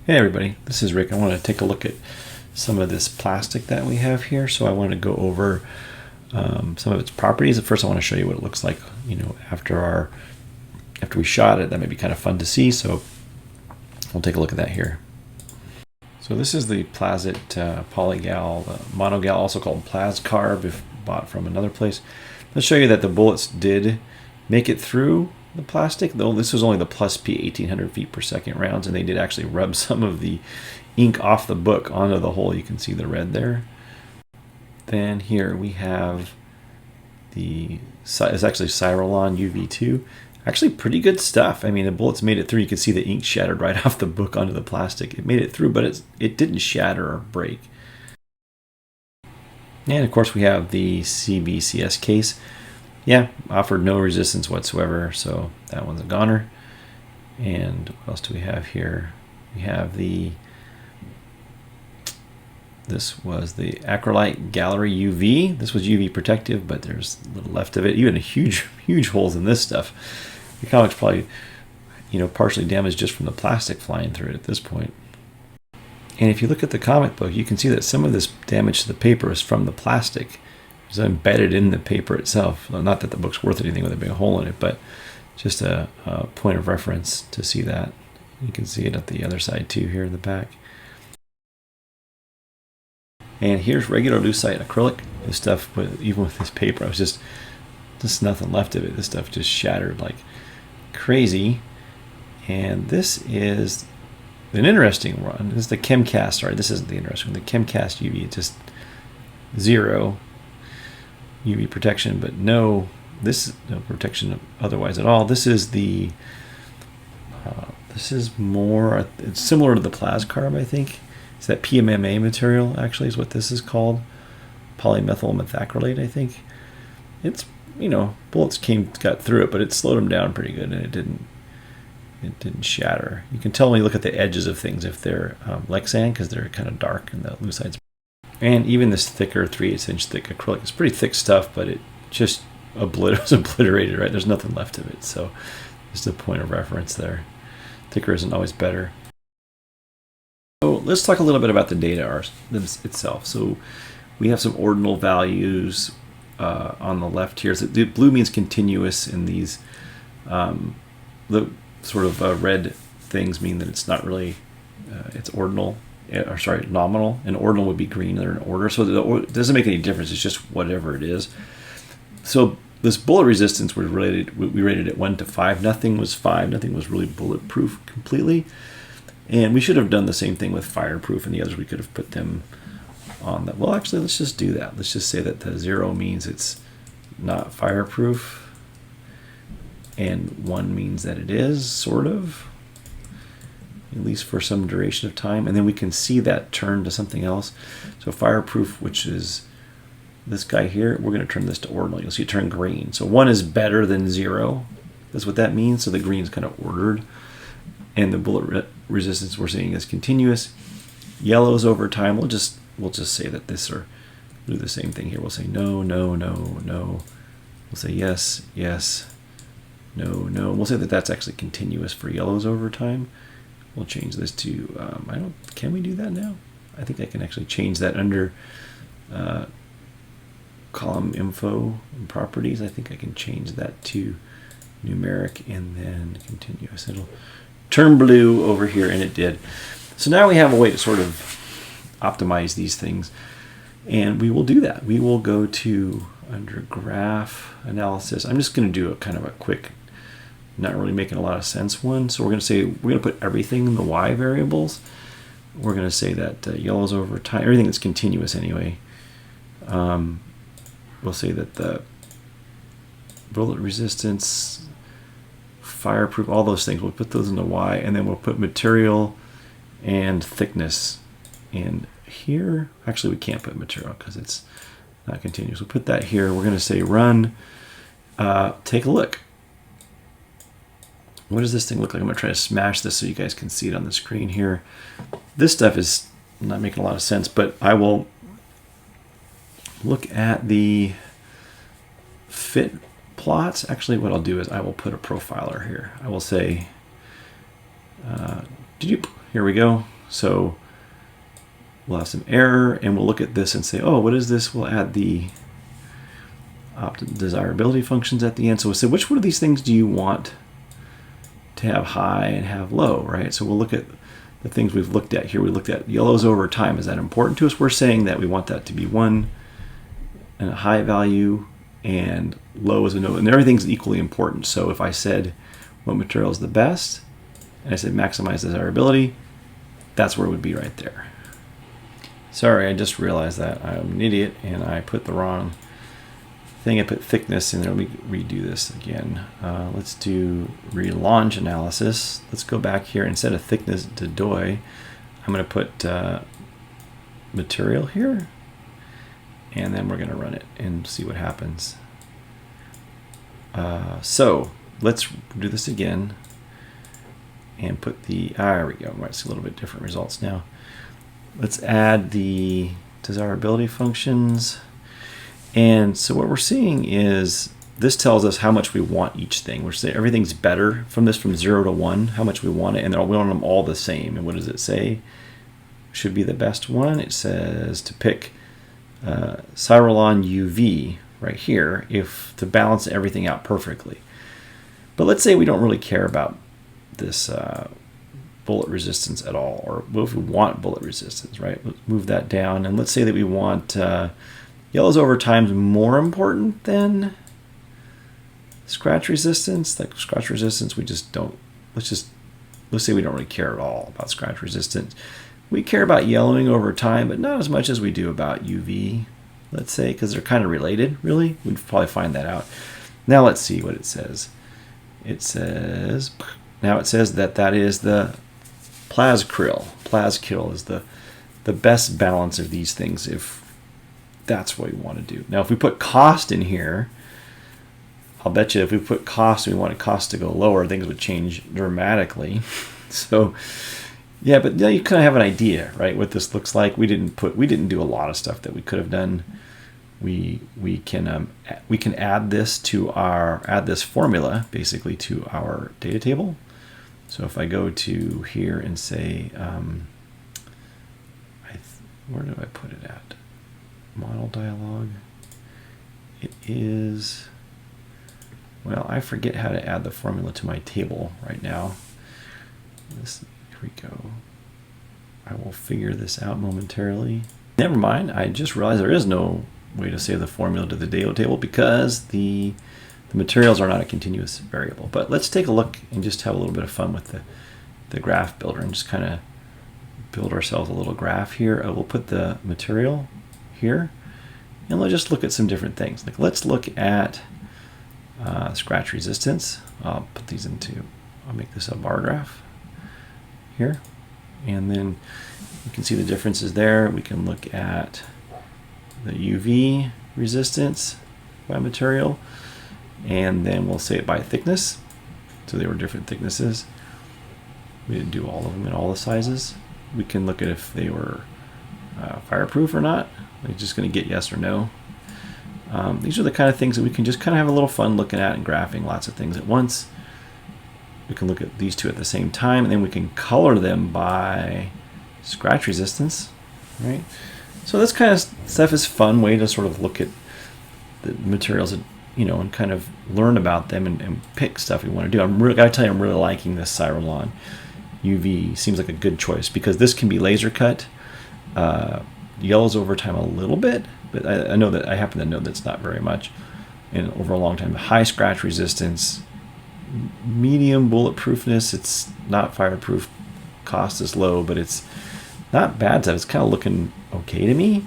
Hey everybody, this is Rick. I want to take a look at some of this plastic that we have here. So I want to go over some of its properties. First I want to show you what it looks like, after we shot it. That may be kind of fun to see, so we'll take a look at that here. So this is the Plazit Polygal Monogal, also called Plascarb, if bought from another place. Let's show you that the bullets did make it through the plastic, though this was only the plus P 1800 feet per second rounds, and they did actually rub some of the ink off the book onto the hole. You can see the red there. Then here we have it's actually Cyrillon Uv2. Actually pretty good stuff. I mean, the bullets made it through. You can see the ink shattered right off the book onto the plastic. It made it through, but it didn't shatter or break. And of course we have the CBCS case. Yeah, offered no resistance whatsoever, so that one's a goner. And what else do we have here? We have this was the Acrylite Gallery UV. This was UV protective, but there's little left of it. Even a huge holes in this stuff. The comic's probably, partially damaged just from the plastic flying through it at this point. And if you look at the comic book, you can see that some of this damage to the paper is from the plastic. It's embedded in the paper itself. Not that the book's worth anything with a big hole in it, but just a point of reference to see that. You can see it at the other side too, here in the back. And here's regular lucite acrylic. This stuff, even with this paper, it was just nothing left of it. This stuff just shattered like crazy. And this is an interesting one. This is the Chemcast. Sorry, this isn't the interesting one. The Chemcast UV, just zero UV protection, but no protection otherwise at all. This is more, it's similar to the Plascarb, I think. It's that PMMA material, actually, is what this is called. Polymethyl methacrylate, I think. It's, bullets got through it, but it slowed them down pretty good, and it didn't shatter. You can tell when you look at the edges of things if they're Lexan, because they're kind of dark and the lucite's. And even this thicker 3/8 inch thick acrylic is pretty thick stuff, but it just was obliterated, right? There's nothing left of it. So just a point of reference there. Thicker isn't always better. So let's talk a little bit about the data itself. So we have some ordinal values on the left here. So the blue means continuous, and these the sort of red things mean that it's not really, it's ordinal. Or sorry, nominal, and ordinal would be green. They're in order, so it doesn't make any difference. It's just whatever it is. So this bullet resistance we rated at 1 to 5. Nothing was 5. Nothing was really bulletproof completely. And we should have done the same thing with fireproof, and the others we could have put them on that. Well, actually, let's just do that. Let's just say that the 0 means it's not fireproof, and 1 means that it is, sort of. At least for some duration of time, and then we can see that turn to something else. So fireproof, which is this guy here, we're going to turn this to ordinal. You'll see it turn green. So 1 is better than 0. That's what that means. So the green is kind of ordered, and the bullet resistance we're seeing is continuous. Yellows over time. We'll just say that this, or do the same thing here. We'll say no, no, no, no. We'll say yes, yes, no, no. We'll say that that's actually continuous for yellows over time. We'll change this to, can we do that now? I think I can actually change that under column info and properties. I think I can change that to numeric and then continuous. It'll turn blue over here, and it did. So now we have a way to sort of optimize these things, and we will do that. We will go to under graph analysis. I'm just going to do a kind of a quick, not really making a lot of sense one. So we're going to say we're going to put everything in the y variables. We're going to say that yellows over time, everything that's continuous anyway. We'll say that the bullet resistance, fireproof, all those things, we'll put those in the y, and then we'll put material and thickness in here. Actually, we can't put material because it's not continuous. We'll put that here. We're going to say run. Take a look. What does this thing look like? I'm going to try to smash this so you guys can see it on the screen here. This stuff is not making a lot of sense, but I will look at the fit plots. Actually, what I'll do is I will put a profiler here. I will say, here we go. So we'll have some error, and we'll look at this and say, oh, what is this? We'll add the desirability functions at the end. So we'll say, which one of these things do you want to have high and have low, right? So we'll look at the things we've looked at here. We looked at yellows over time. Is that important to us? We're saying that we want that to be 1 and a high value, and low is a no, and everything's equally important. So if I said what material is the best, and I said maximize desirability, that's where it would be right there. Sorry, I just realized that I'm an idiot and I put the wrong thing. I put thickness in there. Let me redo this again. Let's do relaunch analysis. Let's go back here. Instead of thickness to doi, I'm going to put material here, and then we're going to run it and see what happens. So let's do this again and put the, there we go. Might see a little bit different results now. Let's add the desirability functions. And so what we're seeing is this tells us how much we want each thing. We're saying everything's better from this, from 0 to 1, how much we want it, and we want them all the same. And what does it say? Should be the best one. It says to pick Cyrillon Uv right here if to balance everything out perfectly. But let's say we don't really care about this bullet resistance at all, or what if we want bullet resistance, right? Let's move that down, and let's say that we want yellows over time is more important than scratch resistance. Like scratch resistance, we just don't, let's say we don't really care at all about scratch resistance. We care about yellowing over time, but not as much as we do about UV, let's say, because they're kind of related, really. We'd probably find that out. Now let's see what it says. It says, now it says that that is the Plascrill. Plascrill is the best balance of these things if that's what we want to do. Now if we put cost in here, I'll bet you if we put cost and we wanted cost to go lower, things would change dramatically. So yeah, but now you kind of have an idea, right, what this looks like. We didn't do a lot of stuff that we could have done. We can add this to add this formula basically to our data table. So if I go to here and say, where do I put it at? Model dialog. It is, well, I forget how to add the formula to my table right now. Here we go. I will figure this out momentarily. Never mind, I just realized there is no way to save the formula to the data table because the materials are not a continuous variable. But let's take a look and just have a little bit of fun with the graph builder and just kind of build ourselves a little graph here. I will put the material here and let's just look at some different things. Like let's look at scratch resistance. I'll put these into, I'll make this a bar graph here, and then you can see the differences there. We can look at the UV resistance by material, and then we'll say it by thickness. So they were different thicknesses. We didn't do all of them in all the sizes. We can look at if they were fireproof or not. We're just going to get yes or no. These are the kind of things that we can just kind of have a little fun looking at and graphing lots of things at once. We can look at these two at the same time, and then we can color them by scratch resistance, right? So this kind of stuff is a fun way to sort of look at the materials, and kind of learn about them and pick stuff we want to do. I gotta tell you, I'm really liking this Cyralon UV. Seems like a good choice because this can be laser cut. Yellows over time a little bit, but I happen to know that's not very much, and over a long time. High scratch resistance, medium bulletproofness. It's not fireproof. Cost is low, but it's not bad stuff. It's kind of looking okay to me.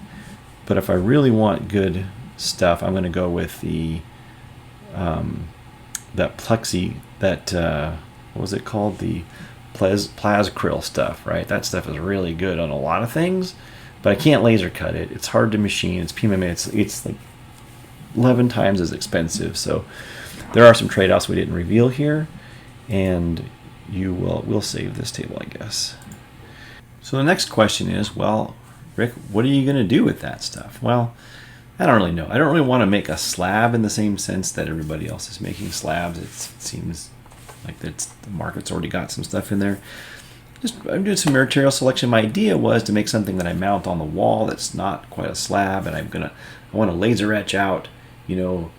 But if I really want good stuff, I'm going to go with the that plexi, that what was it called, the Plascrill stuff, right? That stuff is really good on a lot of things, but I can't laser cut it. It's hard to machine. It's PMMA. It's like 11 times as expensive. So there are some trade-offs we didn't reveal here, and we'll save this table, I guess. So the next question is, well, Rick, what are you going to do with that stuff? Well, I don't really know. I don't really want to make a slab in the same sense that everybody else is making slabs. It seems like the market's already got some stuff in there. I'm doing some material selection. My idea was to make something that I mount on the wall that's not quite a slab, and I want to laser etch out, you know,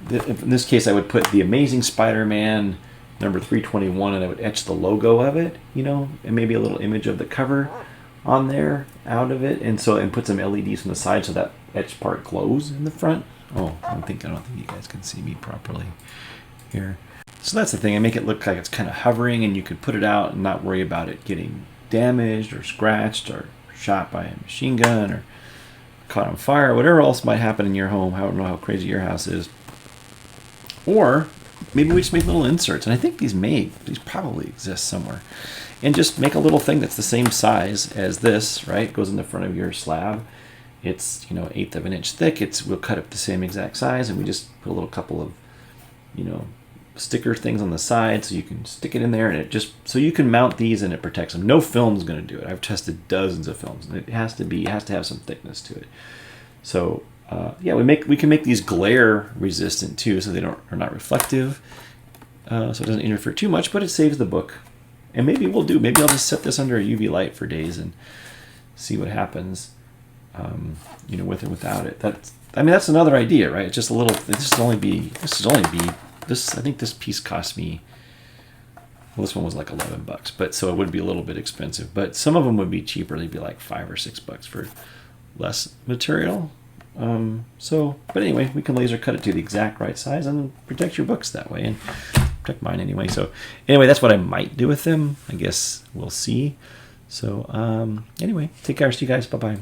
in this case I would put the Amazing Spider-Man number 321, and I would etch the logo of it, you know, and maybe a little image of the cover on there out of it, and put some LEDs on the side so that etched part glows in the front. Oh, I don't think you guys can see me properly here. So that's the thing. I make it look like it's kind of hovering, and you could put it out and not worry about it getting damaged or scratched or shot by a machine gun or caught on fire, whatever else might happen in your home. I don't know how crazy your house is. Or maybe we just make little inserts, and I think these probably exist somewhere, and just make a little thing that's the same size as this, right? It goes in the front of your slab. It's, you know, 1/8 of an inch thick. We'll cut it the same exact size, and we just put a little couple of, you know, sticker things on the side so you can stick it in there, and it just, so you can mount these and it protects them. No film's going to do it. I've tested dozens of films, and it has to have some thickness to it. So yeah, we can make these glare resistant too, so they are not reflective, so it doesn't interfere too much, but it saves the book. And maybe I'll just set this under a UV light for days and see what happens, you know, with or without it. That's another idea, right? It's just a little. I think this piece cost me, well, this one was like $11, but so it would be a little bit expensive. But some of them would be cheaper. They'd be like $5 or $6 for less material. But anyway, we can laser cut it to the exact right size and protect your books that way, and protect mine anyway. So anyway, that's what I might do with them. I guess we'll see. So anyway, take care. See you guys. Bye-bye.